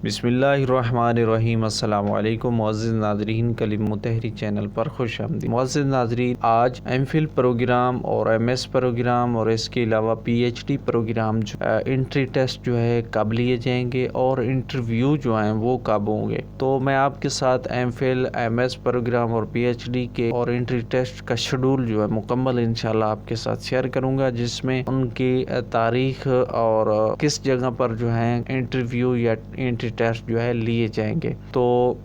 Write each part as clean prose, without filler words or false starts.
बिस्मिल्लाहिर्रहमानिर्रहीम। अस्सलाम वालेकुम मुअज़्ज़िज़ नाज़रीन, कलिम मुतहरी चैनल पर खुश आमदीद। मुअज़्ज़िज़ नाज़रीन, आज एमफिल प्रोग्राम और एमएस प्रोग्राम और इसके अलावा पीएचडी प्रोग्राम जो एंट्री टेस्ट जो है कब लिए जाएंगे और इंटरव्यू जो हैं वो कब होंगे। तो मैं आपके साथ एमफिल, एमएस प्रोग्राम और पीएचडी के और एंट्री टेस्ट का शेड्यूल जो है मुकम्मल इंशाल्लाह आपके साथ शेयर करूँगा, जिसमें उनकी तारीख और किस जगह पर जो है इंटरव्यू या एंट्री टेस्ट जो है लिए जाएंगे। तो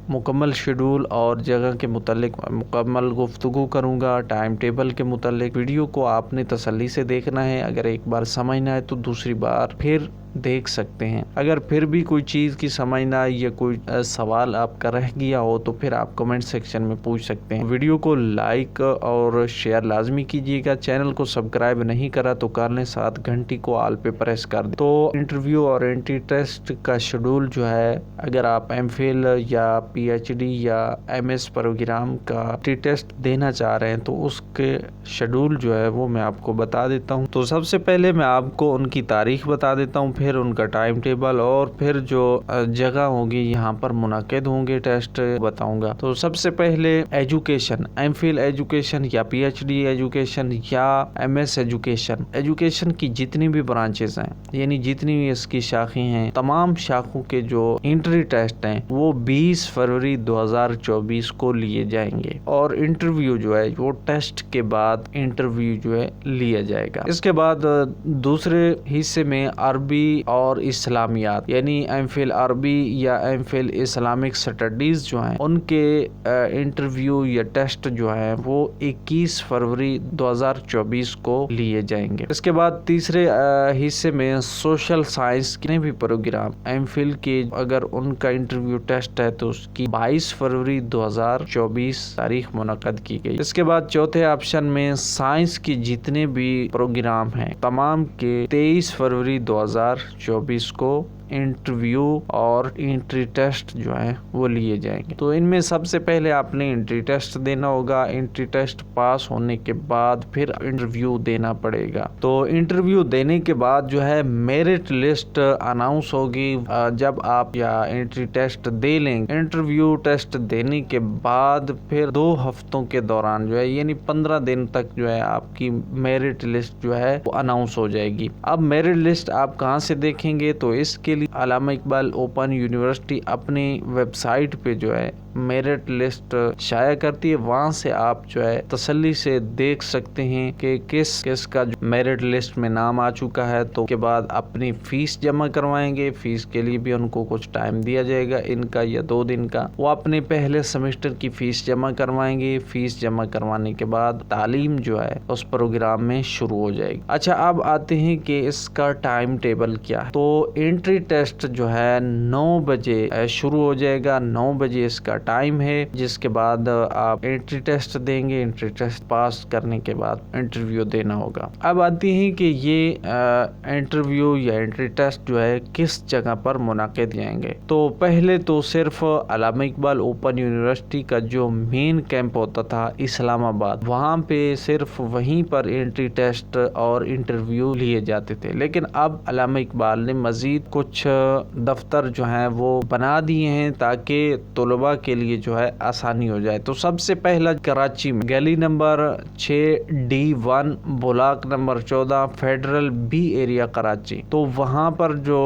मुकम्मल शेड्यूल और जगह के मुतालिक मुकम्मल गुफ्तगू करूँगा। टाइम टेबल के मुतालिक वीडियो को आपने तसल्ली से देखना है। अगर एक बार समझ ना आए तो दूसरी बार फिर देख सकते हैं। अगर फिर भी कोई चीज़ की समझ ना आए या कोई सवाल आपका रह गया हो तो फिर आप कमेंट सेक्शन में पूछ सकते हैं। वीडियो को लाइक और शेयर लाजमी कीजिएगा। चैनल को सब्सक्राइब नहीं करा तो कर लें, साथ घंटी को ऑल पे प्रेस कर दें। तो इंटरव्यू और एंट्री टेस्ट का शेड्यूल जो है, अगर आप एमफिल या पीएचडी या एमएस प्रोग्राम का एंट्री टेस्ट देना चाह रहे हैं तो उसके शेड्यूल जो है वो मैं आपको बता देता हूँ। तो सबसे पहले मैं आपको उनकी तारीख बता देता हूँ, फिर उनका टाइम टेबल और फिर जो जगह होगी यहाँ पर मुनाकिद होंगे टेस्ट बताऊंगा। तो सबसे पहले एजुकेशन, एमफिल एजुकेशन या पीएचडी एजुकेशन या एमएस एजुकेशन, एजुकेशन की जितनी भी ब्रांचेस हैं यानी जितनी भी इसकी शाखें हैं, तमाम शाखों के जो एंट्री टेस्ट हैं वो 20 फरवरी 2024 को लिए जाएंगे और इंटरव्यू जो है वो टेस्ट के बाद इंटरव्यू जो है लिया जाएगा। इसके बाद दूसरे हिस्से में अरबी और इस्लामियात यानी एमफिल अरबी या एमफिल इस्लामिक स्टडीज जो हैं उनके इंटरव्यू या टेस्ट जो है वो 21 फरवरी 2024 को लिए जाएंगे। इसके बाद तीसरे हिस्से में सोशल साइंस के भी प्रोग्राम एमफिल के अगर उनका इंटरव्यू टेस्ट है तो उसकी 22 फरवरी 2024 तारीख मुनक्कद की गई। इसके बाद चौथे ऑप्शन में साइंस की जितने भी प्रोग्राम हैं तमाम के 23 फरवरी 2024 को इंटरव्यू और एंट्री टेस्ट जो है वो लिए जाएंगे। तो इनमें सबसे पहले आपने एंट्री टेस्ट देना होगा। एंट्री टेस्ट पास होने के बाद फिर इंटरव्यू देना पड़ेगा। तो इंटरव्यू देने के बाद जो है मेरिट लिस्ट अनाउंस होगी जब आप या एंट्री टेस्ट दे लेंगे। इंटरव्यू टेस्ट देने के बाद फिर 2 हफ्तों के दौरान जो है यानी 15 दिन तक जो है आपकी मेरिट लिस्ट जो है वो अनाउंस हो जाएगी। अब मेरिट लिस्ट आप कहाँ से देखेंगे, तो इसके अल्लामा इकबाल ओपन यूनिवर्सिटी अपनी वेबसाइट पे जो है मेरिट लिस्ट शाया करती है। वहां से आप जो है तसल्ली से देख सकते हैं कि किस का जो मेरिट लिस्ट में नाम आ चुका है। तो के बाद अपनी फीस जमा करवाएंगे। फीस के लिए भी उनको कुछ टाइम दिया जाएगा, इनका या 2 दिन का। वो अपने पहले सेमेस्टर की फीस जमा करवाएंगे। फीस जमा करवाने के बाद तालीम जो है उस प्रोग्राम में शुरू हो जाएगी। अच्छा, अब आते हैं कि इसका टाइम टेबल क्या है। तो एंट्री टेस्ट जो है 9 बजे शुरू हो जाएगा। 9 बजे इसका टाइम है, जिसके बाद आप एंट्री टेस्ट देंगे। एंट्री टेस्ट पास करने के बाद इंटरव्यू देना होगा। अब आती है कि ये इंटरव्यू या एंट्री टेस्ट जो है किस जगह पर मुनाकिद जाएंगे। तो पहले तो सिर्फ अल्लामा इकबाल ओपन यूनिवर्सिटी का जो मेन कैंप होता था इस्लामाबाद, वहाँ पे सिर्फ वहीं पर एंट्री टेस्ट और इंटरव्यू लिए जाते थे। लेकिन अब अल्लामा इकबाल ने मजीद कुछ दफ्तर जो हैं वो बना दिए हैं ताकि तलबा के लिए जो है आसानी हो जाए। तो सबसे पहला कराची में गली number 6D1 block number 14 federal B area Karachi, तो वहाँ पर जो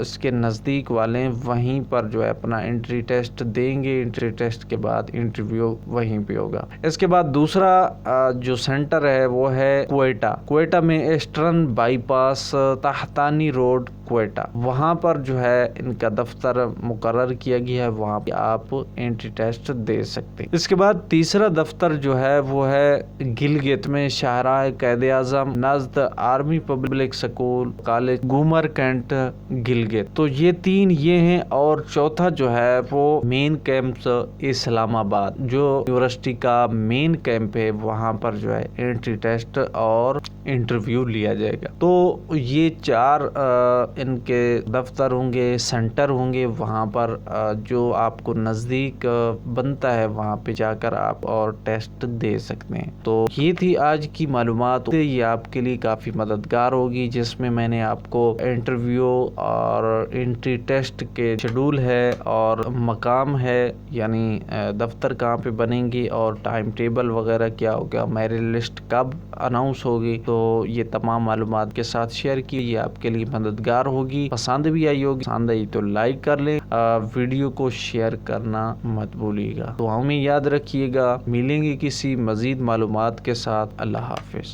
इसके नज़दीक वाले हैं वहीं पर जो है अपना एंट्री टेस्ट देंगे। एंट्री टेस्ट के बाद इंटरव्यू वहीं पे होगा। इसके बाद दूसरा जो सेंटर है वो है क्वेटा में ईस्टर्न बाईपास तहतानी रोड क्वेटा, वहाँ पर जो है इनका दफ्तर मुकर्रर किया गया है। वहाँ पे आप एंट्री टेस्ट दे सकते हैं। इसके बाद तीसरा दफ्तर जो है वो है गिलगित में शाहराह कैद आजम नज़द आर्मी पब्लिक स्कूल कॉलेज गुमर कैंट गिलगित। तो ये 3 ये हैं और चौथा जो है वो मेन कैंप इस्लामाबाद जो यूनिवर्सिटी का मेन कैंप है, वहाँ पर जो है एंट्री टेस्ट और इंटरव्यू लिया जाएगा। तो ये 4 ان کے دفتر ہوں گے، سینٹر ہوں گے، وہاں پر جو آپ کو نزدیک بنتا ہے وہاں پہ جا کر آپ اور ٹیسٹ دے سکتے ہیں۔ تو یہ تھی آج کی معلومات، یہ آپ کے لیے کافی مددگار ہوگی، جس میں میں نے آپ کو انٹرویو اور انٹری ٹیسٹ کے شیڈول ہے اور مقام ہے، یعنی دفتر کہاں پہ بنیں گی اور ٹائم ٹیبل وغیرہ کیا ہوگا، میرٹ لسٹ کب اناؤنس ہوگی، تو یہ تمام معلومات کے ساتھ شیئر کی، یہ آپ کے لیے مددگار ہوگی۔ پسند بھی آئی ہوگی، پسند آئی تو لائک کر لیں، ویڈیو کو شیئر کرنا مت بھولیے گا۔ تو ہمیں یاد رکھیے گا، ملیں گے کسی مزید معلومات کے ساتھ۔ اللہ حافظ۔